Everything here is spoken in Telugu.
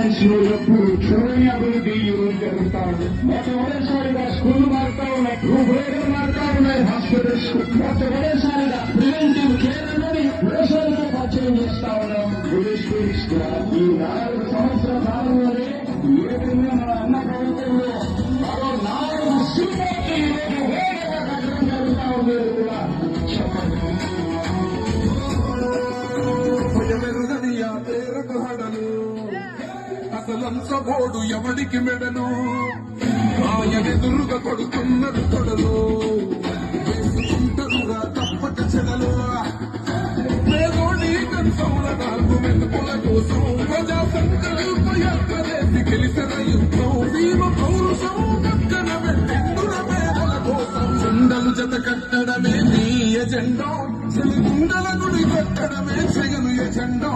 లో ఎప్పుడు చూడని అభివృద్ధి ఈరోజు జరుగుతా ఉంది. మొట్టమొదటిసారిగా స్కూల్ మారుతా ఉన్నాయి, రూపురేఖలు మారుతా ఉన్నాయి, హాస్పిటల్స్ మొట్టమొదటిసారిగా ప్రివెంటివ్ కేర్ అనేది వ్యవసాయంతో పరిచయం చేస్తా ఉన్నాం. ఈ 4 సంవత్సరాల కాలంలోనే ఏ విధంగా మన అన్న ప్రభుత్వంలో మరో 4 సినిమాకి వేగంగా కట్టడం జరుగుతా ఉండేది కూడా చెప్పండి. అసలంచబోడు ఎవడికి మెడలు ఆయనెదురుగా కొడుతున్నది తొడలు వేసుకుంటారుగా తప్పక చెడలు పేదోడి కంచౌల 4 మెతుకుల కోసం ప్రజా సంకల్ప యాత్రలేసి గెలిసిన యుద్ధం భీమ పౌరుషం పక్కన పెట్టిండుల పేదల కోసం గుండలు జత కట్టడమే నీ ఎజెండా గుండల గుడి కట్టడమే జగను ఎజెండా